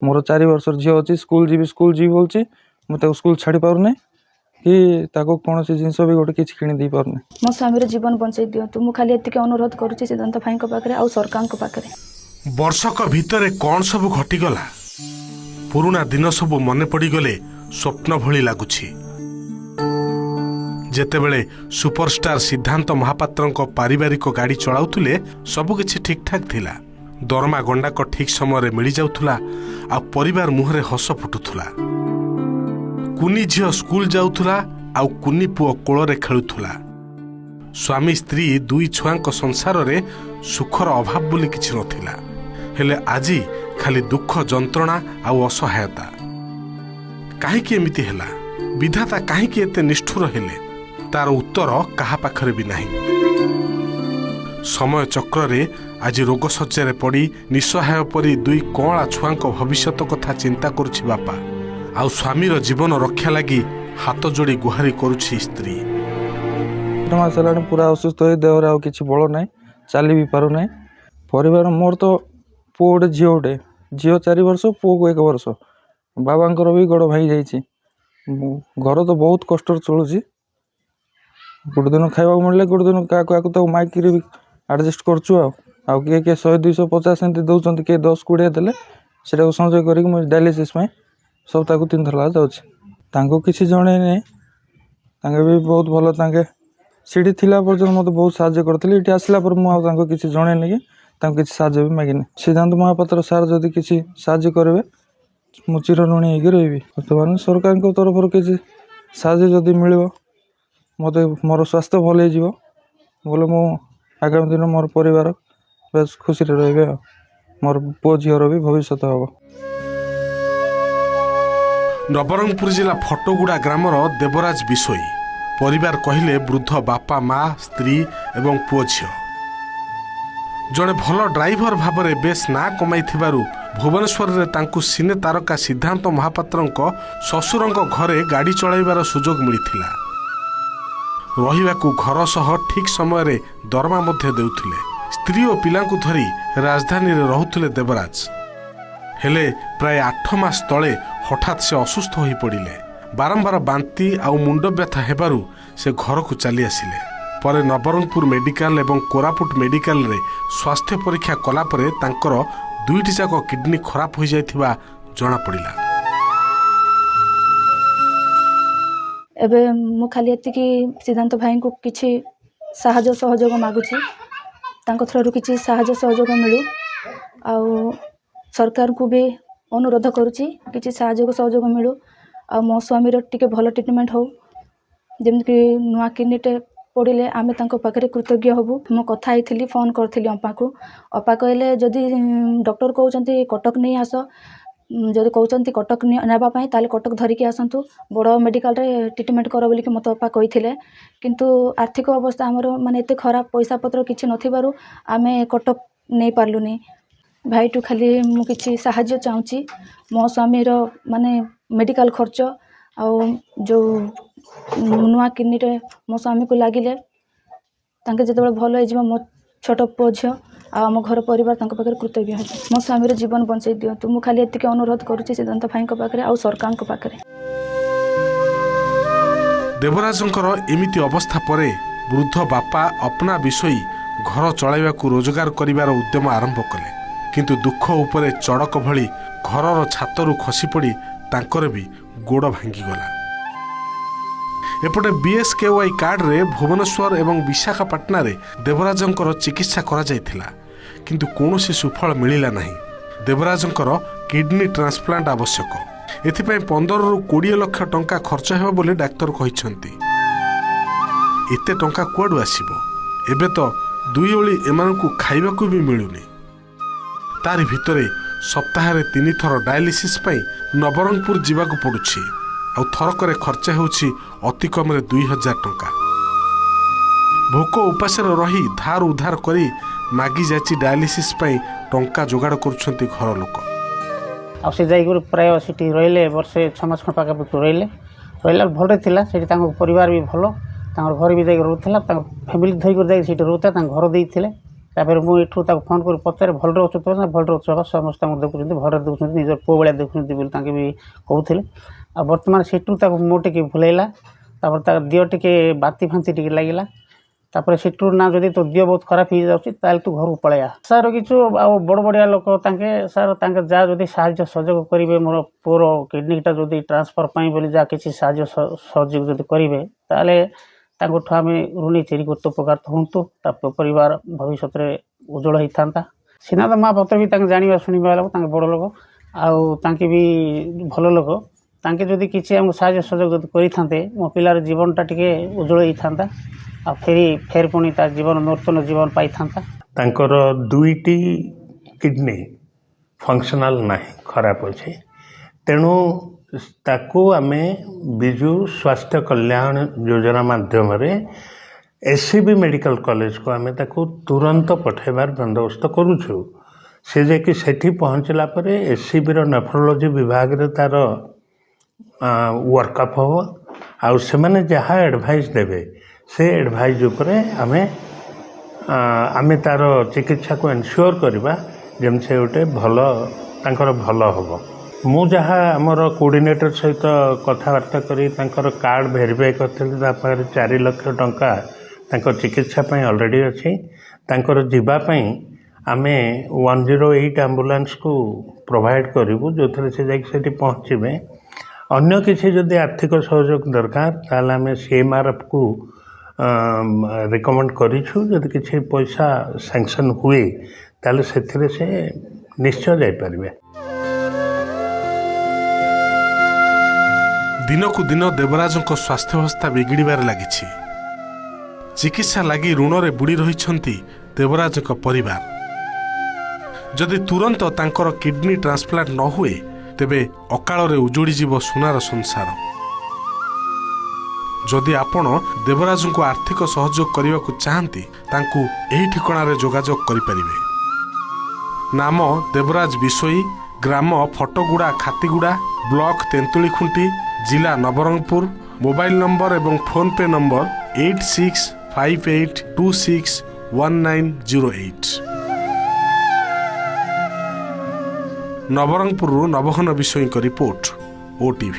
मोर 4 वर्षर झील अच्छी स्कूल जी बोलची मुझे स्कूल छाड़ी पारना कि कौन सी जिनस भी गोटे किसी किणी दे पारना। मो स्वामी जीवन बंचाई दिंतु मु खाली एति अनुरोध करुच्ची सिद्धांत भाई पाखे आ सरकार पाखे। वर्षक भितर कौन सब घटीगला पुराना दिन सब मन पड़गले स्वप्न भली लगुछि। जेतेबेले सुपरस्टार सिद्धांत महापात्र पारिवारिक गाड़ी चलाउथुले सबकिछि ठीक ठाक थिला। दरमा गंडाक ठीक समय मिल जाउथुला आ परिवार मुहरे हस फुटुथुला। कुनी झील स्कूल जाउथुला आ कुनी पुओ कोଳରେ खेलुथुला। स्वामी स्त्री दुई छुआंक संसार रे सुखर अभाव बोली किछि नथिला। हेले आजी खाली दुख जंत्रणा आ असहायता। काहेकि एमिति हेला विधाता काहेकि एते निष्ठुर हेले तार उत्तर कहा पाखरे भी नाही। समय चक्र रे आज रोग शଯ୍यारे पड़ी निस्सहाय परी दुई कला छुआंक भविष्यत कथा चिंता करुछि बापा आ स्वामीर जीवन रक्षा लगी हाथ जोड़ी गुहारी करुछि स्त्री। मास पूरा असुस्थ हो देहर आ कि बल ना चली भी पार ना। परिवार मोर तो पुओ गोटे झील गोटे झील 4 वर्ष पुओ को 1 वर्ष बाबांकर भी गोड़ भाई जाइए। घर तो बहुत कष्ट चलुची। गोटे दिन खावा मिलले गोटे दिन क्या माइक भी आडजस्ट करचु आ किए 100 250 एमती दौरान किए 10 20 देले से संचय कर डायलिसिस सप्ताह को 3 थर जाऊँ किसी जड़े नहीं भी बहुत भल तांके सीढ़ी थिला पर्यटन मत बहुत साहाଯ୍य करते। ये आसला पर मुझे किसी जन कि किसी साहाଯ୍य भी मागिनी। सिद्धांत महापात्र सार जदि किसी साहाଯ୍य करेंगे मु चिर ऋणी होगी रही। बर्तमान सरकार तरफ किसी साहाଯ୍य जदि मिल मत मोर स्वास्थ्य भल हो मु आगामी दिन मोर परिवार बेस खुशी रे मोर पुओ झीर भी भविष्य हम। नवरंगपुर जिला फटोगुड़ा ग्रामर देवराज बिशोई परिवार कहले वृद्ध बापा माँ स्त्री एवं पुओ झील। जड़े भल ड्राइवर भाव में बेस ना कमाई भुवनेश्वर रे तांकु सिने तारका सिद्धांत महापात्र ससुर घरे गाड़ी चलाइबार सुजोग मिलता। रहिबाकु घर सह ठीक समय रे दरमा मध्य देउथिले। स्त्री और पिलांकु धरी राजधानी रे रहुथिले देवराज। हेले प्राय 8 मास तले हठात से असुस्थ होई पड़िले। बारंबार बांती आ मुंड व्यथा हेबारु से घर को चली आसिले। परे नवरंगपुर मेडिकल एवं कोरापुट मेडिकल रे स्वास्थ्य परीक्षा कला परे तांकर 2टी जाक किडनी खराब हो जाइथिबा जणा पड़िला। एबे मु खाली एति सिद्धांत भाई को किछि साहाଯ୍य सहयोग मागुछि थ्रू किछि साहाଯ୍य सहयोग मिलू आ सरकार को भी अनुरोध करुछि किछि साहाଯ୍य सहयोग मिलू आ मो स्वामी टिके भल ट्रीटमेंट हो जेमति नुआ किडनीटे पड़े आमे तांको पाखरे कृतज्ञ हबु। मो कथा आइथिली फोन करथिली अपा कहले जदि डॉक्टर कहउचंती कटक नहीं आस जदि कहउचंती कटक नेबा पई ताले कटक धरिकी आसंतु बड़ मेडिकल रे ट्रीटमेंट कर बोली कि मत अपा कहिथिले। किंतु आर्थिक अवस्था हमर माने एते खराब पैसा पत्र किछि नथिबारु आमे कटक नहीं पारलुनी। भाईटू खाली मु किछि साहाଯ୍य चाहूची मो स्वामी रो माने मेडिकल खर्च आ जो नुआ किडनी रे मो स्वामी को लागिले तांके जते भल हो मो छोट पुओ झील आम घर परिवार पाखे कृतज्ञ है। मो स्वामी जीवन बंचाई दिंतु मु खाली एति अनुरोध करुच्ची सिद्धांत भाई पाखे आ सरकार पाखे। देवराजंकर एमिति अवस्था परे वृद्ध बापा अपना विषय घर चलाइबाकू रोजगार करिवार उद्यम आरंभ कले। किंतु दुख उपरे चड़क भली घरर छातरू खसी पड़ी तांकर भी गोड़ भांगी गला। एपटे बीएसकेवाई कार्ड रे भुवनेश्वर एवं विशाखापाटना रे देवराजंकर चिकित्सा करा जायथिला किंतु कौनसी सुफल मिलिला नहीं। देवराजंकर किडनी ट्रांसप्लांट आवश्यक। एथिपाई 15 ରୁ 20 लाख टंका खर्च हेबो बोली डाक्टर कहिसंती। एते टंका कुआडू आसीबो? एबे तो 2 ओली एमानकू खाइबाकू भी मिलुनी। तारी भितरे सप्ताह रे 3 थर डायलिसिस पई नवरंगपुर जीवाकू पड़ुछि आ थरकरे खर्च होउछि अति कम रे 2000 टंका। भोक उपासर रही धार उधार करी मागी जाची डायलिसिस पई टंका जोगाड़ करुछंती घर लोक। आ से जाई प्राय सिटी रहिले वर्षे 6 मास खन पाका रहिले रहिला भल थिला सेठी तांको परिवार भी भलो तांकर घर भी जाई रहउथला तांको फैमिली धरि कर जाई सेठी रहउता तांको घर देइथिले ତାପରେ ମୁଁ ଏଠୁ ତାକୁ ଫୋନ୍ କରି ପଚାରେ ଭଲରେ ଅଛୁ ତ ନା ଭଲରେ ଅଛୁ ବାପା ସମସ୍ତଙ୍କୁ ଦେଖୁଛନ୍ତି ଭଲରେ ଦେଖୁଛନ୍ତି ନିଜର ପୁଅ ଭଳିଆ ଦେଖୁଛନ୍ତି ବୋଲି ତାଙ୍କେ ବି କହୁଥିଲେ। ଆଉ ବର୍ତ୍ତମାନ ସେଠୁ ତାକୁ ମୁଁ ଟିକେ ଭୁଲେଇଲା ତାପରେ ତା ଦିହ ଟିକେ ବାନ୍ତି ଫାନ୍ତି ଟିକେ ଲାଗିଲା ତାପରେ ସେଠୁ ନା ଯଦି ତୋ ଦିହ ବହୁତ ଖରାପ ହେଇଯାଉଛି ତାହେଲେ ତୁ ଘରକୁ ପଳେଇବା ସାର୍ କିଛି ଆଉ ବଡ଼ ବଡ଼ିଆ ଲୋକ ସାର୍ ତାଙ୍କେ ଯାହା ଯଦି ସାହାଯ୍ୟ ସହଯୋଗ କରିବେ ମୋର ପୁଅର କିଡ଼ନୀଟା ଯଦି ଟ୍ରାନ୍ସଫର୍ ପାଇଁ ବୋଲି ଯାହା କିଛି ସାହାଯ୍ୟ ସହଯୋଗ ଯଦି କରିବେ ତାହେଲେ ତାଙ୍କଠୁ ଆମେ ଋଣୀ ଚିରିକୃତ ଉପକାର ହୁଅନ୍ତୁ ତା ପରିବାର ଭବିଷ୍ୟତରେ ଉଜ୍ଜଳ ହେଇଥାନ୍ତା। ସିନା ତ ମା' ପତ୍ର ବି ତାଙ୍କେ ଜାଣିବା ଶୁଣିବା ଲୋକ ତାଙ୍କେ ବଡ଼ ଲୋକ ଆଉ ତାଙ୍କେ ବି ଭଲ ଲୋକ ତାଙ୍କେ ଯଦି କିଛି ଆମକୁ ସାହାଯ୍ୟ ସହଯୋଗ ଯଦି କରିଥାନ୍ତେ ମୋ ପିଲାର ଜୀବନଟା ଟିକେ ଉଜ୍ଜଳ ହେଇଥାନ୍ତା ଆଉ ଫେର ପୁଣି ତା ଜୀବନ ନୂତନ ଜୀବନ ପାଇଥାନ୍ତା। ତାଙ୍କର 2ଟି କିଡ଼ନୀ ଫଙ୍କସନାଲ ନାହିଁ ଖରାପ ଅଛି ତେଣୁ ତାକୁ ଆମେ ବିଜୁ ସ୍ୱାସ୍ଥ୍ୟ କଲ୍ୟାଣ ଯୋଜନା ମାଧ୍ୟମରେ SCB ମେଡ଼ିକାଲ କଲେଜକୁ ଆମେ ତାକୁ ତୁରନ୍ତ ପଠାଇବାର ବନ୍ଦୋବସ୍ତ କରୁଛୁ। ସେ ଯାଇକି ସେଠି ପହଞ୍ଚିଲା ପରେ SCBର ନେଫ୍ରୋଲୋଜି ବିଭାଗରେ ତା'ର ୱାର୍କଅପ୍ ହେବ ଆଉ ସେମାନେ ଯାହା ଆଡ଼ଭାଇସ୍ ଦେବେ ସେ ଆଡ଼ଭାଇସ୍ ଉପରେ ଆମେ ତା'ର ଚିକିତ୍ସାକୁ ଏନ୍ସିଓର କରିବା ଯେମିତି ସେ ଗୋଟେ ତାଙ୍କର ଭଲ ହେବ। ମୁଁ ଯାହା ଆମର କୋଅର୍ଡ଼ିନେଟର ସହିତ କଥାବାର୍ତ୍ତା କରି ତାଙ୍କର କାର୍ଡ଼ ଭେରିଫାଏ କରିଥିଲି ତା ପାଖରେ 4 ଲକ୍ଷ ଟଙ୍କା ତାଙ୍କ ଚିକିତ୍ସା ପାଇଁ ଅଲରେଡ଼ି ଅଛି। ତାଙ୍କର ଯିବା ପାଇଁ ଆମେ 108 ଆମ୍ବୁଲାନ୍ସକୁ ପ୍ରୋଭାଇଡ଼ କରିବୁ ଯେଉଁଥିରେ ସେ ଯାଇକି ସେଠି ପହଞ୍ଚିବେ। ଅନ୍ୟ କିଛି ଯଦି ଆର୍ଥିକ ସହଯୋଗ ଦରକାର ତାହେଲେ ଆମେ CMRFକୁ ରିକମେଣ୍ଡ କରିଛୁ ଯଦି କିଛି ପଇସା ସାଙ୍କସନ୍ ହୁଏ ତାହେଲେ ସେଥିରେ ସେ ନିଶ୍ଚୟ ଯାଇପାରିବେ। ଦିନକୁ ଦିନ ଦେବରାଜଙ୍କ ସ୍ୱାସ୍ଥ୍ୟାବସ୍ଥା ବିଗିଡ଼ିବାରେ ଲାଗିଛି। ଚିକିତ୍ସା ଲାଗି ଋଣରେ ବୁଡ଼ି ରହିଛନ୍ତି ଦେବରାଜଙ୍କ ପରିବାର। ଯଦି ତୁରନ୍ତ ତାଙ୍କର କିଡନୀ ଟ୍ରାନ୍ସପ୍ଲାଣ୍ଟ ନ ହୁଏ ତେବେ ଅକାଳରେ ଉଜୁଡ଼ିଯିବ ସୁନାର ସଂସାର। ଯଦି ଆପଣ ଦେବରାଜଙ୍କୁ ଆର୍ଥିକ ସହଯୋଗ କରିବାକୁ ଚାହାନ୍ତି ତାଙ୍କୁ ଏହି ଠିକଣାରେ ଯୋଗାଯୋଗ କରିପାରିବେ। ନାମ ଦେବରାଜ ବିଶୋଇ, ଗ୍ରାମ ଫଟଗୁଡ଼ା ଖାତିଗୁଡ଼ା, ବ୍ଲକ ତେନ୍ତୁଳିଖୁଣ୍ଟି, ଜିଲ୍ଲା ନବରଙ୍ଗପୁର। ମୋବାଇଲ ନମ୍ବର ଏବଂ ଫୋନ୍ପେ ନମ୍ବର 8658261908। ନବରଙ୍ଗପୁରରୁ ନବଘନ ବିଶୋଇଙ୍କ ରିପୋର୍ଟ OTV।